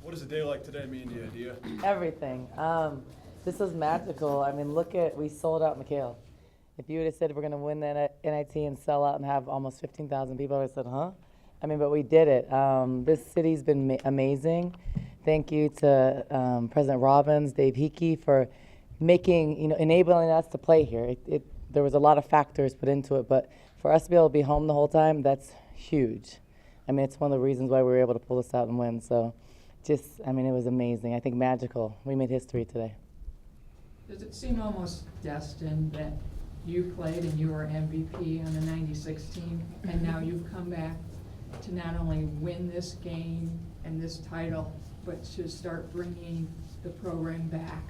What does a day like today mean to you, Dia? Everything. This was magical. I mean, we sold out McHale. If you would have said we're going to win the NIT and sell out and have almost 15,000 people, I would have said, huh? I mean, but we did it. This city's been amazing. Thank you to President Robbins, Dave Hickey for enabling us to play here. There was a lot of factors put into it, but for us to be able to be home the whole time, that's huge. I mean, it's one of the reasons why we were able to pull this out and win. So it was amazing. I think magical. We made history today. Does it seem almost destined that you played and you were MVP on the '96 team, and now you've come back to not only win this game and this title, but to start bringing the program back?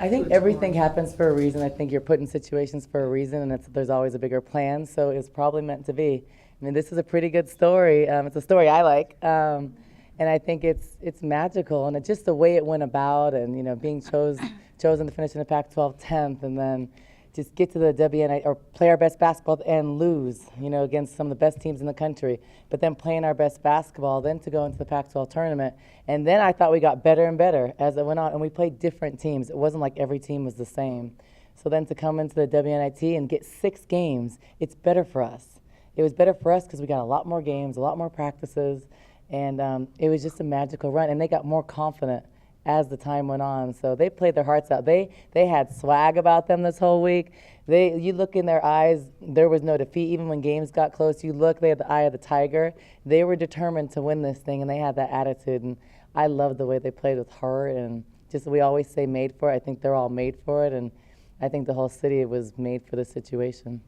I think everything happens for a reason. I think you're put in situations for a reason, and there's always a bigger plan, so it's probably meant to be. I mean, this is a pretty good story. It's a story I like, and I think it's magical, and it's just the way it went about, and being chosen to finish in the Pac-12 10th, and then just get to the WNI or play our best basketball and lose, against some of the best teams in the country, but then playing our best basketball, then to go into the Pac-12 tournament. And then I thought we got better and better as it went on, and we played different teams. It wasn't like every team was the same. So then to come into the WNIT and get 6 games, it's better for us. It was better for us because we got a lot more games, a lot more practices, and it was just a magical run. And they got more confident as the time went on. So they played their hearts out. They had swag about them this whole week. You look in their eyes, there was no defeat. Even when games got close, they had the eye of the tiger. They were determined to win this thing, and they had that attitude. And I love the way they played with heart, and just we always say made for it. I think they're all made for it, and I think the whole city was made for this situation.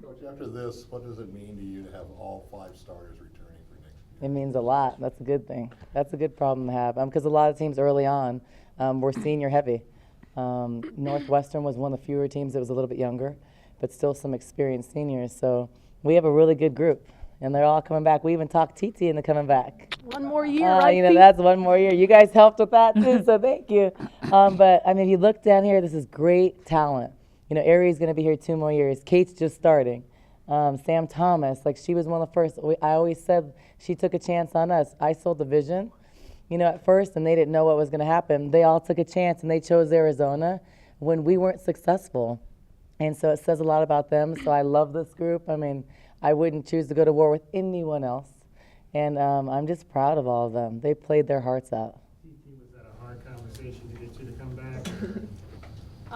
Coach, after this, what does it mean to you to have all 5 starters returning for next year? It means a lot. That's a good thing. That's a good problem to have because a lot of teams early on were senior heavy. Northwestern was one of the fewer teams that was a little bit younger, but still some experienced seniors. So we have a really good group, and they're all coming back. We even talked TT into coming back. One more year, right? That's one more year. You guys helped with that too, so thank you. But I mean, if you look down here, this is great talent. Ari's going to be here 2 more years. Kate's just starting. Sam Thomas, she was one of the first. I always said she took a chance on us. I sold the vision, at first, and they didn't know what was going to happen. They all took a chance, and they chose Arizona when we weren't successful. And so it says a lot about them. So I love this group. I mean, I wouldn't choose to go to war with anyone else. And I'm just proud of all of them. They played their hearts out. Was that a hard conversation to get you to come back?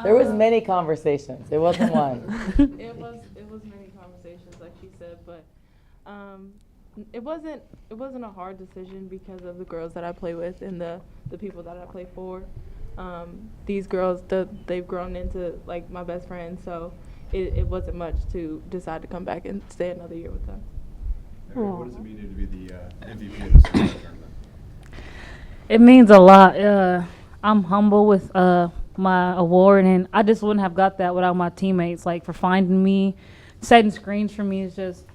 There was many conversations. It wasn't one. It was many conversations, like she said, but it wasn't a hard decision because of the girls that I play with and the people that I play for. These girls, they've grown into my best friends, so it wasn't much to decide to come back and stay another year with them. Mary, what does it mean to be the MVP of the tournament? It means a lot. I'm humble with my award, and I just wouldn't have got that without my teammates. For finding me, setting screens for me is just,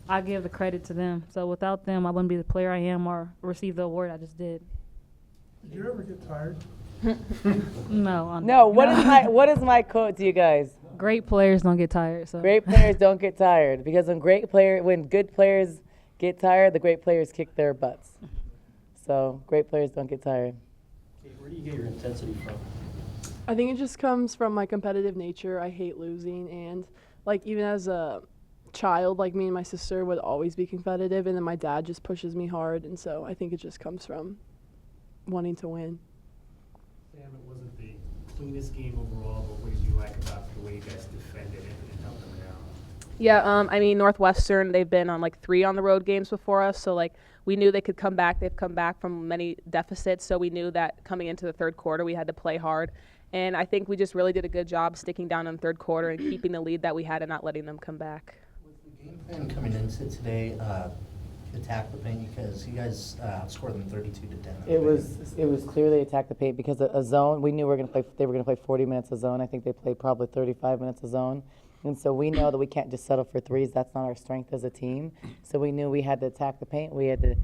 I give the credit to them. So without them, I wouldn't be the player I am or receive the award I just did. Did you ever get tired? No. What is my quote to you guys? Great players don't get tired. So Great players don't get tired because when good players get tired, the great players kick their butts. So great players don't get tired. Okay, where do you get your intensity from? I think it just comes from my competitive nature. I hate losing, and even as a child, me and my sister would always be competitive, and then my dad just pushes me hard, and so I think it just comes from wanting to win. Sam, it wasn't the cleanest game overall, but what did you like about the way you guys defended it and held them down? Yeah, Northwestern, they've been on 3 on the road games before us, so we knew they could come back. They've come back from many deficits, so we knew that coming into the third quarter we had to play hard. And I think we just really did a good job sticking down in the third quarter and keeping the lead that we had and not letting them come back. Was the game plan coming into today attack the paint because you guys outscored them 32-10? It was clearly attack the paint because a zone. We knew they were going to play 40 minutes of zone. I think they played probably 35 minutes of zone. And so we know that we can't just settle for threes. That's not our strength as a team. So we knew we had to attack the paint. We had to,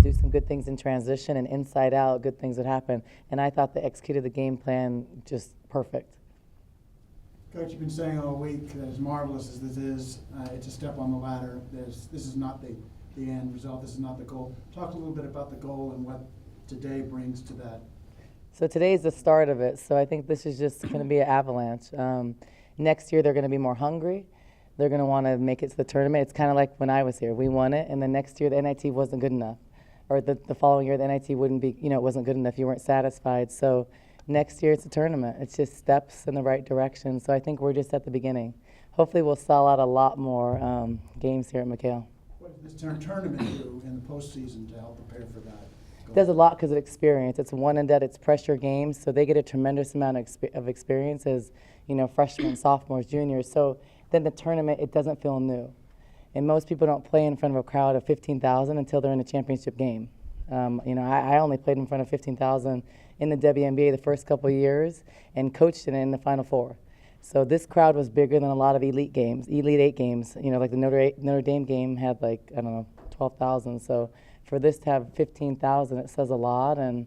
do some good things in transition, and inside out, good things would happen. And I thought they executed the game plan just perfect. Coach, you've been saying all week that as marvelous as this is, it's a step on the ladder. This is not the end result. This is not the goal. Talk a little bit about the goal and what today brings to that? So today's the start of it. So I think this is just going to be an avalanche. Next year they're going to be more hungry. They're going to want to make it to the tournament. It's kind of like when I was here. We won it, and then next year the NIT wasn't good enough. Or the following year the NIT wouldn't be, it wasn't good enough. You weren't satisfied. So next year it's a tournament. It's just steps in the right direction. So I think we're just at the beginning. Hopefully we'll sell out a lot more games here at McHale. What does this tournament do in the postseason to help prepare for that? It does a lot because of experience. It's one and done. It's pressure games, so they get a tremendous amount of experience as freshmen, sophomores, juniors. So then the tournament, it doesn't feel new. And most people don't play in front of a crowd of 15,000 until they're in a championship game. I only played in front of 15,000 in the WNBA the first couple of years and coached in the Final Four. So this crowd was bigger than a lot of Elite games, Elite 8 games. Like the Notre Dame game had 12,000. So for this to have 15,000, it says a lot. And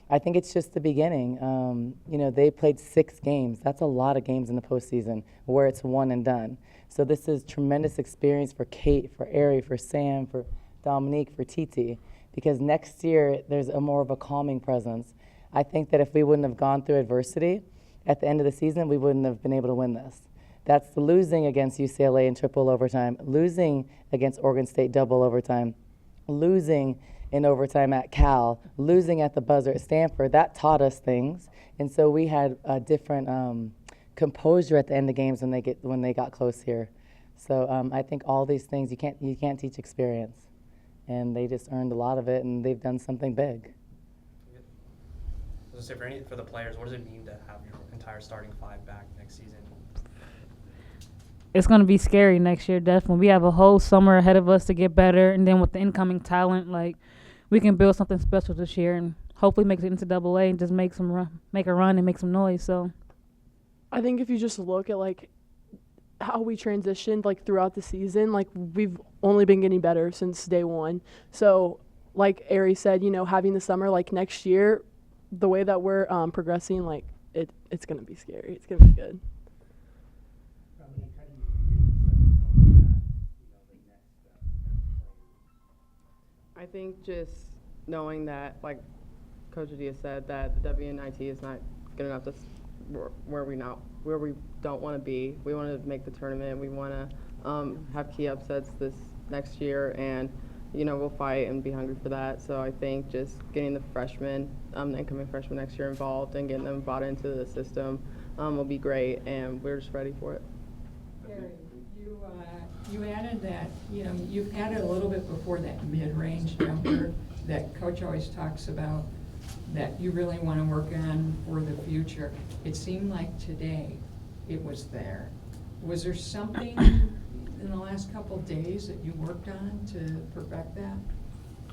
I think it's just the beginning. They played 6 games. That's a lot of games in the postseason where it's one and done. So this is tremendous experience for Kate, for Ari, for Sam, for Dominique, for Titi, because next year there's more of a calming presence. I think that if we wouldn't have gone through adversity at the end of the season, we wouldn't have been able to win this. That's the losing against UCLA in triple overtime, losing against Oregon State double overtime, losing in overtime at Cal, losing at the buzzer at Stanford. That taught us things, and so we had a different composure at the end of games when they got close here. So I think all these things you can't teach experience, and they just earned a lot of it, and they've done something big. I was gonna say for the players, what does it mean to have your entire starting 5 back next season? It's going to be scary next year, definitely. We have a whole summer ahead of us to get better, and then with the incoming talent, we can build something special this year and hopefully make it into AA and just make a run and make some noise. So I think if you just look at how we transitioned throughout the season, we've only been getting better since day one. So like Ari said, having the summer next year, the way that we're progressing, it's going to be scary. It's going to be good. I think just knowing that, like Coach Adia said, that the WNIT is not good enough to where we don't want to be. We want to make the tournament. We want to have key upsets this next year, and we'll fight and be hungry for that. So I think just getting the freshmen, the incoming freshmen next year involved and getting them bought into the system will be great, and we're just ready for it. Gary, you added that, you've added a little bit before that mid-range jumper that Coach always talks about that you really want to work on for the future. It seemed like today it was there. Was there something in the last couple of days that you worked on to perfect that?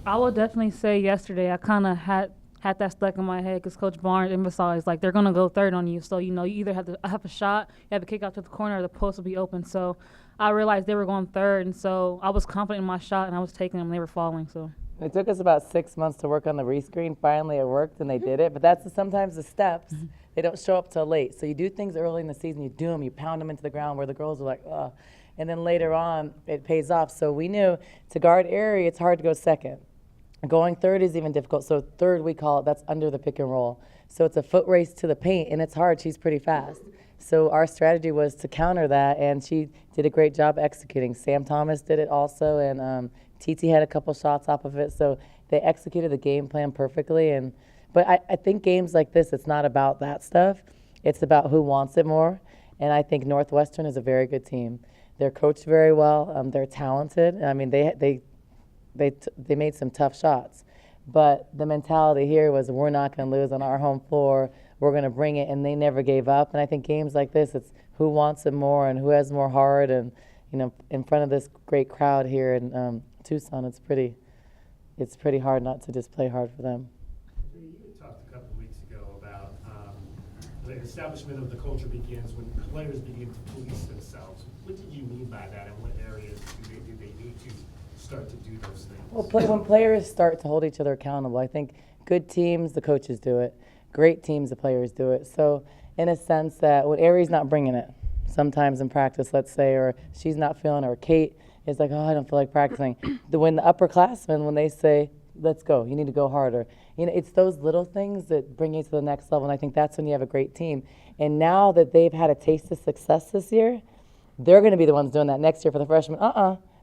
I would definitely say yesterday I kind of had that stuck in my head because Coach Barnes emphasized they're going to go third on you. So, you either have a shot, you have a kick out to the corner, or the post will be open. So I realized they were going third, and so I was confident in my shot, and I was taking them. They were falling. So it took us about 6 months to work on the rescreen. Finally, it worked, and they did it. But that's sometimes the steps. They don't show up till late. So you do things early in the season. You do them. You pound them into the ground where the girls are like, ugh. And then later on, it pays off. So we knew to guard Ari, it's hard to go second. Going third is even difficult. So third, we call it, that's under the pick and roll. So it's a foot race to the paint, and it's hard. She's pretty fast. So our strategy was to counter that, and she did a great job executing. Sam Thomas did it also, and Titi had a couple shots off of it. So they executed the game plan perfectly. But I think games like this, it's not about that stuff. It's about who wants it more. And I think Northwestern is a very good team. They're coached very well. They're talented. I mean, they made some tough shots. But the mentality here was we're not going to lose on our home floor. We're going to bring it, and they never gave up. And I think games like this, it's who wants it more and who has more heart. And, in front of this great crowd here in Tucson, it's pretty hard not to just play hard for them. You talked a couple of weeks ago about the establishment of the culture begins when players begin to police themselves. What did you mean by that, and what areas do they need to start to do those things? Well, when players start to hold each other accountable, I think good teams, the coaches do it. Great teams, the players do it. So in a sense that when Ari's not bringing it, sometimes in practice, let's say, or she's not feeling it, or Kate is like, oh, I don't feel like practicing. When the upperclassmen, when they say, let's go. You need to go harder. It's those little things that bring you to the next level, and I think that's when you have a great team. And now that they've had a taste of success this year, they're going to be the ones doing that next year for the freshmen.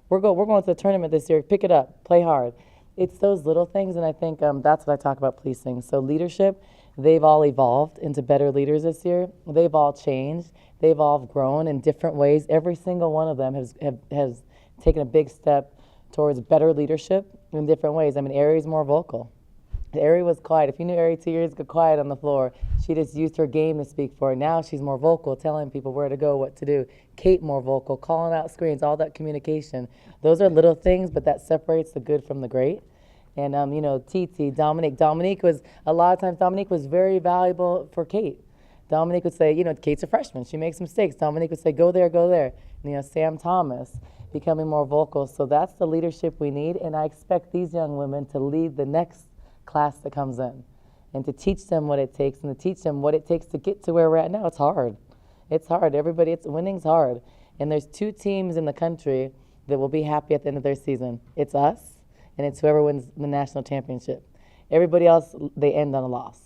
We're going to the tournament this year. Pick it up. Play hard. It's those little things, and I think that's what I talk about policing. So leadership, they've all evolved into better leaders this year. They've all changed. They've all grown in different ways. Every single one of them has taken a big step towards better leadership in different ways. I mean, Ari's more vocal. Ari was quiet. If you knew Ari 2 years ago, quiet on the floor. She just used her game to speak for it. Now she's more vocal, telling people where to go, what to do. Kate more vocal, calling out screens, all that communication. Those are little things, but that separates the good from the great. And, Titi, Dominique was, a lot of times Dominique was very valuable for Kate. Dominique would say, Kate's a freshman. She makes mistakes. Dominique would say, go there, go there. Sam Thomas becoming more vocal. So that's the leadership we need. And I expect these young women to lead the next class that comes in and to teach them what it takes and to teach them what it takes to get to where we're at now. It's hard. It's hard. Winning's hard. And there's 2 teams in the country that will be happy at the end of their season. It's us and it's whoever wins the national championship. Everybody else, they end on a loss.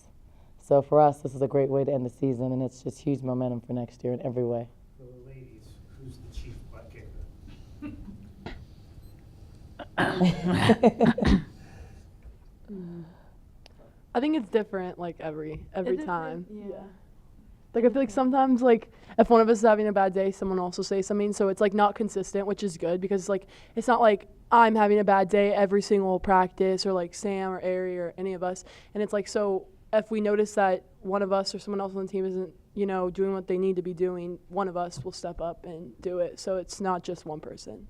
So for us, this is a great way to end the season, and it's just huge momentum for next year in every way. For the ladies, who's the chief butt kicker? I think it's different, like every time. Yeah. Like I feel like sometimes, like if one of us is having a bad day, someone else will say something. So it's like not consistent, which is good because like it's not like I'm having a bad day every single practice or like Sam or Ari or any of us. And it's like, so if we notice that one of us or someone else on the team isn't, doing what they need to be doing, one of us will step up and do it. So it's not just one person.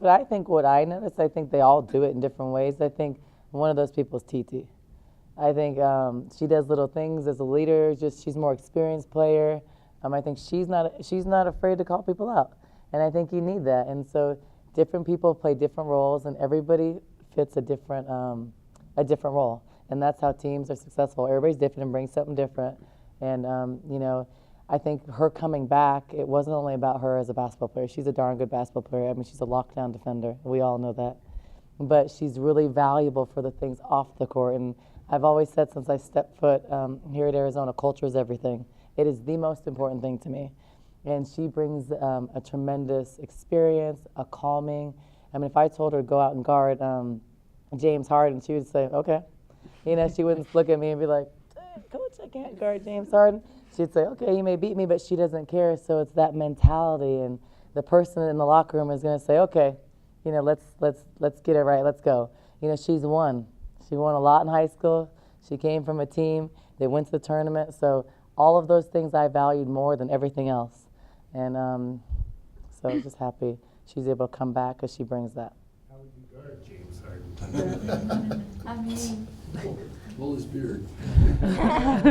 But I think what I noticed, I think they all do it in different ways. I think one of those people is Titi. I think she does little things as a leader. She's a more experienced player. I think she's not afraid to call people out, and I think you need that. And so different people play different roles, and everybody fits a different role. And that's how teams are successful. Everybody's different and brings something different. And I think her coming back, it wasn't only about her as a basketball player. She's a darn good basketball player. I mean, she's a lockdown defender. We all know that. But she's really valuable for the things off the court. And I've always said since I stepped foot here at Arizona, culture is everything. It is the most important thing to me. And she brings a tremendous experience, a calming. I mean, if I told her to go out and guard James Harden, she would say, okay. She wouldn't look at me and be like, Coach, I can't guard James Harden. She'd say, okay, you may beat me, but she doesn't care. So it's that mentality. And the person in the locker room is going to say, okay, let's get it right. Let's go. She's won. She won a lot in high school. She came from a team. They went to the tournament. So all of those things I valued more than everything else. And so I'm just happy she's able to come back because she brings that. How would you guard James Harden? I mean, Pull his beard.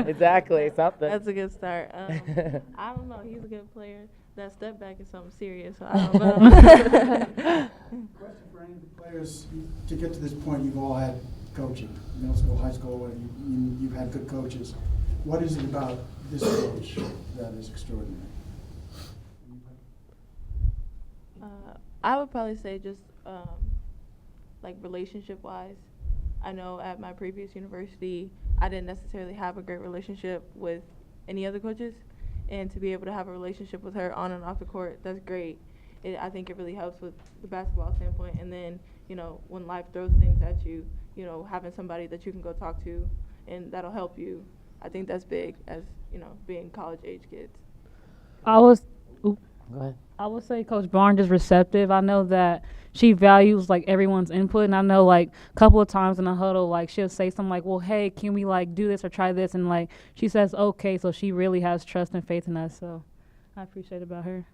Exactly, something. that's a good start. I don't know. He's a good player. That step back is something serious. So I don't know. Question for any of the players, to get to this point, you've all had coaching, middle school, high school, and you've had good coaches. What is it about this coach that is extraordinary? I would probably say just like relationship-wise. I know at my previous university, I didn't necessarily have a great relationship with any other coaches, and to be able to have a relationship with her on and off the court, that's great. I think it really helps with the basketball standpoint. And then, when life throws things at you, having somebody that you can go talk to and that'll help you, I think that's big as, being college-age kids. Go ahead. I would say Coach Barnes is receptive. I know that she values like everyone's input, and I know like a couple of times in the huddle, like she'll say something like, well, hey, can we like do this or try this? And like she says, okay, so she really has trust and faith in us. So I appreciate it about her.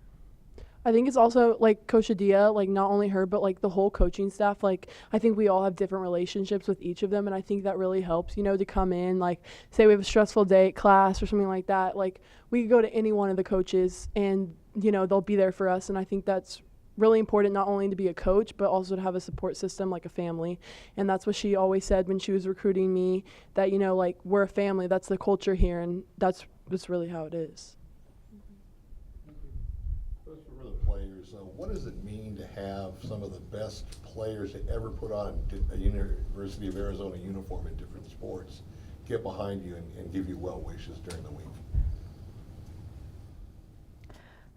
I think it's also like Coach Adia, like not only her, but like the whole coaching staff. Like I think we all have different relationships with each of them, and I think that really helps, to come in, like say we have a stressful day at class or something like that. Like we could go to any one of the coaches and, they'll be there for us. And I think that's really important, not only to be a coach, but also to have a support system like a family. And that's what she always said when she was recruiting me, that, like we're a family. That's the culture here, and that's really how it is. For the players, what does it mean to have some of the best players to ever put on a University of Arizona uniform in different sports get behind you and give you well wishes during the week?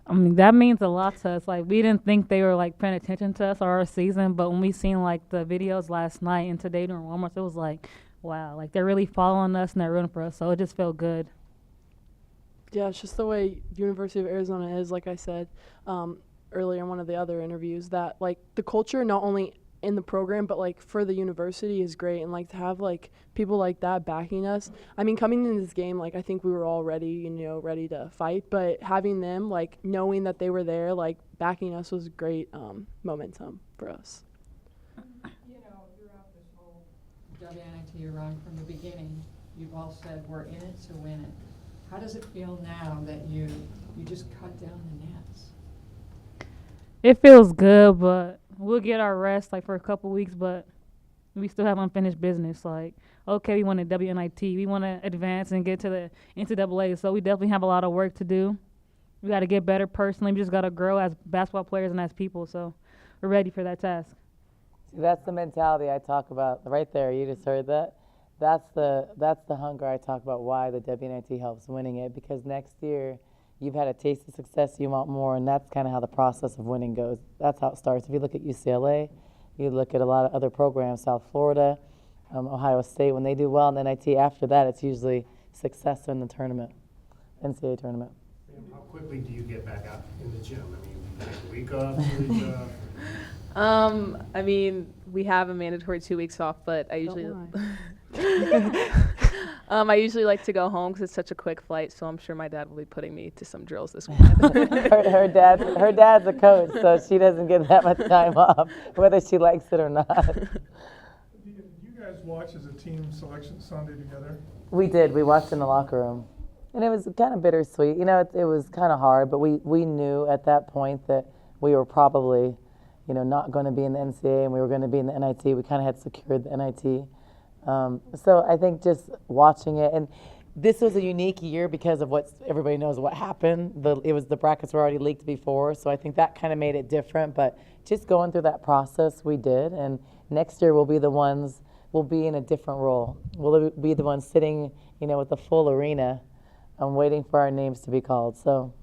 I mean, that means a lot to us. Like, we didn't think they were, like, paying attention to us or our season, but when we seen, like, the videos last night and today during warm-ups, it was like, wow, like, they're really following us and they're rooting for us, so it just felt good. Yeah, it's just the way University of Arizona is, like I said earlier in one of the other interviews, that, like, the culture not only in the program but, like, for the university is great, and, like, to have, like, people like that backing us. I mean, coming into this game, like, I think we were all ready, you know, ready to fight, but having them, like, knowing that they were there, like, backing us was great momentum for us. You know, throughout this whole WNIT run from the beginning, you've all said we're in it to win it. How does it feel now that you just cut down the nets? It feels good, but we'll get our rest, like, for a couple weeks, but we still have unfinished business. Like, okay, we want a WNIT. We want to advance and get to the NCAA, so we definitely have a lot of work to do. We got to get better personally. We just got to grow as basketball players and as people, so we're ready for that task. See, that's the mentality I talk about right there. You just heard that. That's the hunger I talk about, why the WNIT helps winning it, because next year you've had a taste of success, you want more, and that's kind of how the process of winning goes. That's how it starts. If you look at UCLA, you look at a lot of other programs, South Florida, Ohio State, when they do well in the NIT, after that it's usually success in the tournament, NCAA tournament. How quickly do you get back out in the gym? I mean, like a week off, 2 weeks off? I mean, we have a mandatory 2 weeks off, but I usually I usually like to go home because it's such a quick flight, so I'm sure my dad will be putting me to some drills this weekend. her dad's a coach, so she doesn't get that much time off, whether she likes it or not. Did you guys watch as a team selection Sunday together? We did. We watched in the locker room. And it was kind of bittersweet. You know, it was kind of hard, but we knew at that point that we were probably, you know, not going to be in the NCAA and we were going to be in the NIT. We kind of had secured the NIT. So I think just watching it, and this was a unique year because of what everybody knows what happened. The brackets were already leaked before, so I think that kind of made it different. But just going through that process, we did. And next year we'll be in a different role. We'll be the ones sitting, you know, with the full arena, waiting for our names to be called. So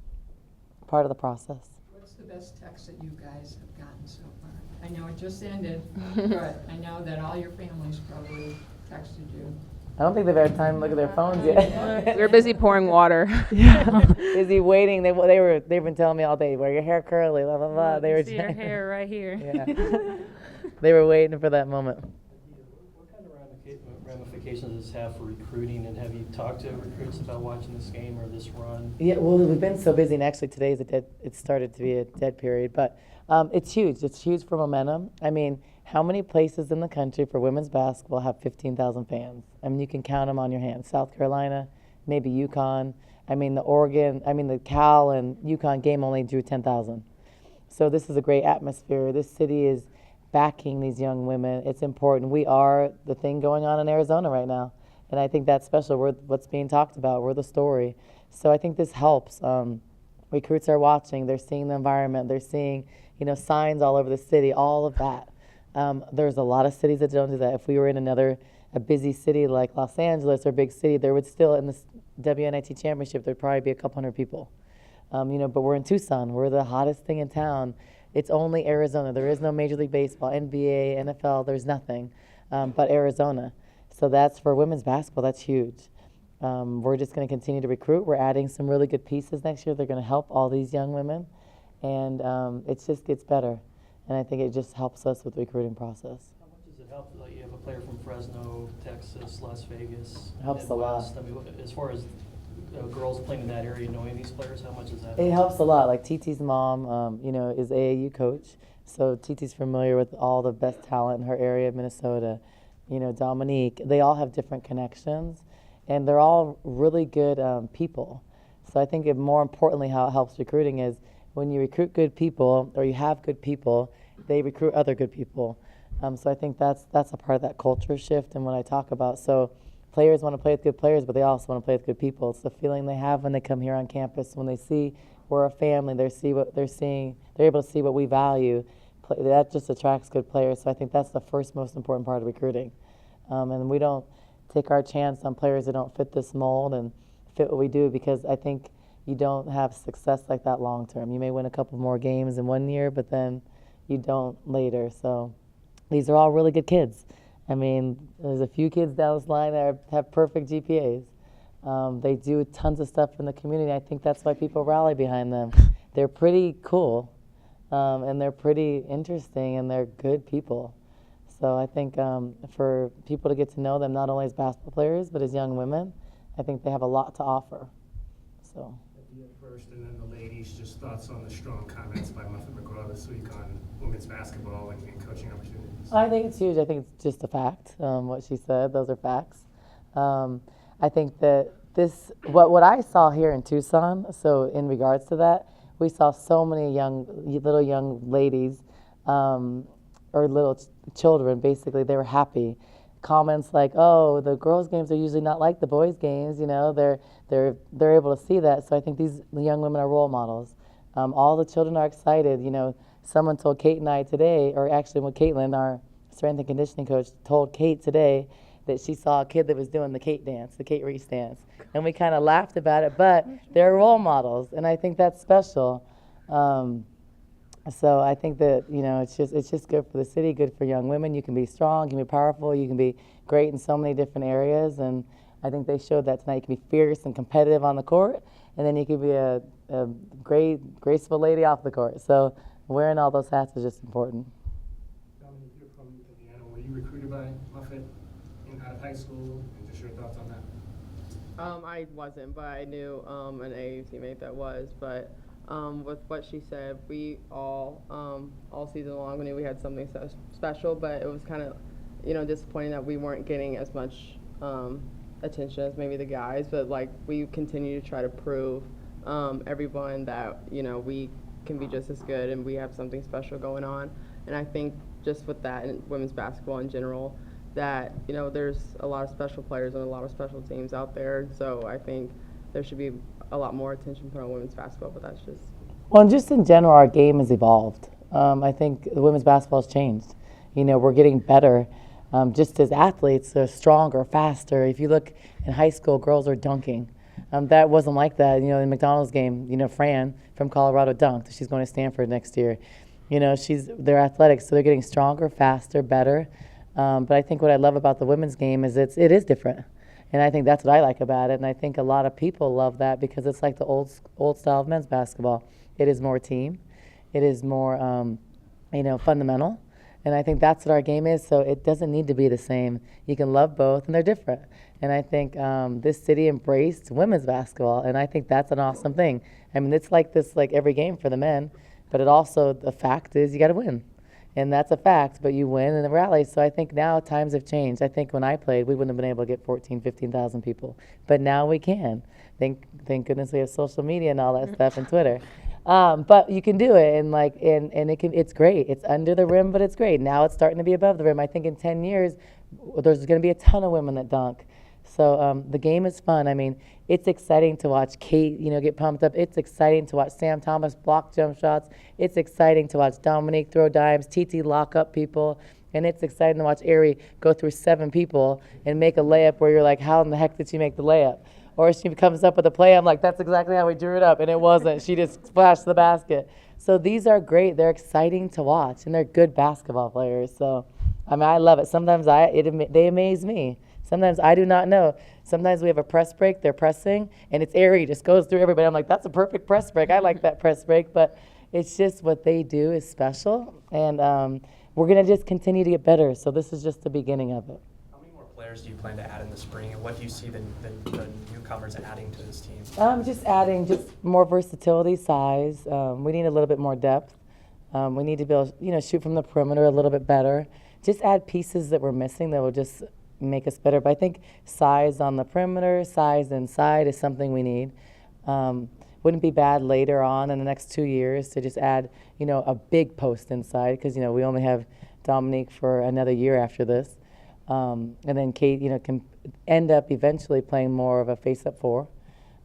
part of the process. What's the best text that you guys have gotten so far? I know it just ended, but I know that all your families probably texted you. I don't think they've had time to look at their phones yet. We're busy pouring water. Busy waiting. They've been telling me all day, wear your hair curly, blah blah blah. Look, They were see your hair right here. Yeah. They were waiting for that moment. What kind of ramifications does this have for recruiting, and have you talked to recruits about watching this game or this run? Yeah, well, we've been so busy, and actually today is it started to be a dead period, but it's huge. It's huge for momentum. I mean, how many places in the country for women's basketball have 15,000 fans? I mean, you can count them on your hand. South Carolina, maybe UConn. I mean, the Cal and UConn game only drew 10,000. So this is a great atmosphere. This city is backing these young women. It's important. We are the thing going on in Arizona right now. And I think that's special. We're what's being talked about. We're the story. So I think this helps. Recruits are watching. They're seeing the environment. They're seeing, you know, signs all over the city, all of that. There's a lot of cities that don't do that. If we were in a busy city like Los Angeles or a big city, there would still, in the WNIT championship, there'd probably be a couple hundred people. You know, but we're in Tucson. We're the hottest thing in town. It's only Arizona. There is no Major League Baseball, NBA, NFL. There's nothing but Arizona. So that's for women's basketball. That's huge. We're just going to continue to recruit. We're adding some really good pieces next year. They're going to help all these young women, and it just gets better. And I think it just helps us with the recruiting process. How much does it help? Like, you have a player from Fresno, Texas, Las Vegas, It helps Midwest. a lot. I mean, as far as girls playing in that area, knowing these players, how much is that? It helps a lot. Like TT's mom, you know, is AAU coach, so TT's familiar with all the best talent in her area of Minnesota. You know, Dominique. They all have different connections, and they're all really good people. So I think more importantly, how it helps recruiting is when you recruit good people, or you have good people, they recruit other good people. So I think that's a part of that culture shift and what I talk about. So players want to play with good players, but they also want to play with good people. It's the feeling they have when they come here on campus, when they see we're a family. They're able to see what we value. That just attracts good players. So I think that's the first most important part of recruiting. And we don't take our chance on players that don't fit this mold and fit what we do, because I think you don't have success like that long term. You may win a couple more games in one year, but then you don't later. So these are all really good kids. I mean, there's a few kids down this line that have perfect GPAs. They do tons of stuff in the community. I think that's why people rally behind them. They're pretty cool, and they're pretty interesting, and they're good people. So I think for people to get to know them, not only as basketball players, but as young women, I think they have a lot to offer. So. First, and then the ladies, just thoughts on the strong comments by Muffet McGraw this week on women's basketball and coaching opportunities. I think it's huge. I think it's just a fact. What she said, those are facts. I think that what I saw here in Tucson, so in regards to that, we saw so many little young ladies, or little children, basically, they were happy. Comments like, "Oh, the girls' games are usually not like the boys' games." You know, they're able to see that. So I think these young women are role models. All the children are excited. You know, someone told Kate and I today, or actually, when Caitlin, our strength and conditioning coach, told Kate today that she saw a kid that was doing the Kate dance, the Kate Reese dance, and we kind of laughed about it. But they're role models, and I think that's special. So I think that, you know, it's just good for the city, good for young women. You can be strong, you can be powerful, you can be great in so many different areas, and I think they showed that tonight. You can be fierce and competitive on the court, and then you can be a graceful lady off the court. So wearing all those hats is just important. Dominique, you're from Indiana. Were you recruited by Muffet out of high school? And just your thoughts on that? I wasn't, but I knew an AAU teammate that was. But with what she said, we all season long, we knew we had something special, but it was kind of, you know, disappointing that we weren't getting as much attention as maybe the guys. But like, we continue to try to prove everyone that, you know, we can be just as good and we have something special going on. And I think just with that and women's basketball in general, that, you know, there's a lot of special players and a lot of special teams out there. So I think there should be a lot more attention put on women's basketball, but that's just... Well, and just in general, our game has evolved. I think the women's basketball has changed. You know, we're getting better. Just as athletes, they're stronger, faster. If you look in high school, girls are dunking. That wasn't like that. You know, in McDonald's game, you know, Fran from Colorado dunked. She's going to Stanford next year. You know, they're athletic, so they're getting stronger, faster, better. But I think what I love about the women's game is it is different. And I think that's what I like about it. And I think a lot of people love that because it's like the old style of men's basketball. It is more team. It is more, you know, fundamental. And I think that's what our game is. So it doesn't need to be the same. You can love both, and they're different. And I think this city embraced women's basketball, and I think that's an awesome thing. I mean, it's like this like every game for the men, but it also, the fact is you got to win. And that's a fact, but you win in the rally. So I think now times have changed. I think when I played, we wouldn't have been able to get 14, 15,000 people. But now we can. Thank goodness we have social media and all that stuff and Twitter. But you can do it, and it's great. It's under the rim, but it's great. Now it's starting to be above the rim. I think in 10 years, there's going to be a ton of women that dunk. So the game is fun. I mean, it's exciting to watch Kate, you know, get pumped up. It's exciting to watch Sam Thomas block jump shots. It's exciting to watch Dominique throw dimes, TT lock up people. And it's exciting to watch Ari go through 7 people and make a layup where you're like, how in the heck did she make the layup? Or she comes up with a play, I'm like, that's exactly how we drew it up. And it wasn't. She just splashed the basket. So these are great. They're exciting to watch, and they're good basketball players. So, I mean, I love it. Sometimes they amaze me. Sometimes I do not know. Sometimes we have a press break, they're pressing, and it's airy, just goes through everybody. I'm like, that's a perfect press break. I like that press break. But it's just what they do is special, and we're going to just continue to get better. So this is just the beginning of it. How many more players do you plan to add in the spring, and what do you see the newcomers adding to this team? Just adding just more versatility, size. We need a little bit more depth. We need to be able to, you know, shoot from the perimeter a little bit better. Just add pieces that we're missing that will just make us better. But I think size on the perimeter, size inside is something we need. Wouldn't be bad later on in the next 2 years to just add, you know, a big post inside, because, you know, we only have Dominique for another year after this. And then Kate, you know, can end up eventually playing more of a face-up 4.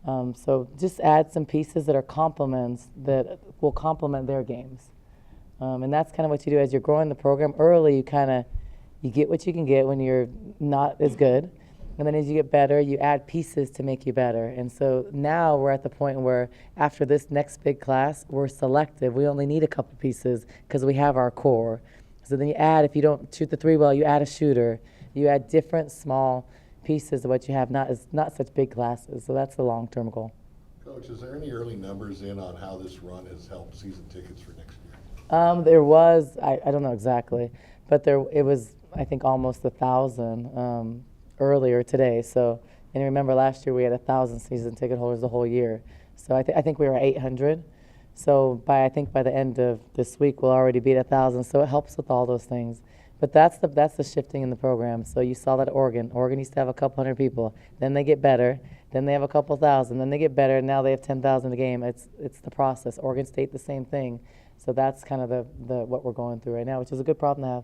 So just add some pieces that are complements that will complement their games. And that's kind of what you do as you're growing the program. Early, you get what you can get when you're not as good. And then as you get better, you add pieces to make you better. And so now we're at the point where after this next big class, we're selective. We only need a couple pieces because we have our core. So then you add, if you don't shoot the three well, you add a shooter. You add different small pieces of what you have, not such big classes. So that's the long-term goal. Coach, is there any early numbers in on how this run has helped season tickets for next year? There was, I don't know exactly, but it was, I think, almost 1,000 earlier today. So, and remember last year we had 1,000 season ticket holders the whole year. So I think we were at 800. So I think by the end of this week we'll already be at 1,000. So it helps with all those things. But that's the shifting in the program. So you saw that Oregon used to have a couple hundred people. Then they get better. Then they have a couple thousand. Then they get better. And now they have 10,000 a game. It's the process. Oregon State the same thing. So that's kind of the what we're going through right now, which is a good problem to have.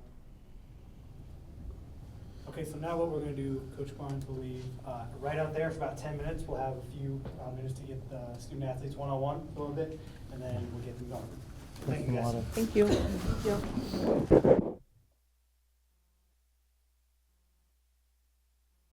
Okay, so now what we're going to do, Coach Barnes will leave right out there for about 10 minutes. We'll have a few minutes to get the student athletes one-on-one a little bit, and then we'll get them going. Thank you, guys. Thank you. Thank you.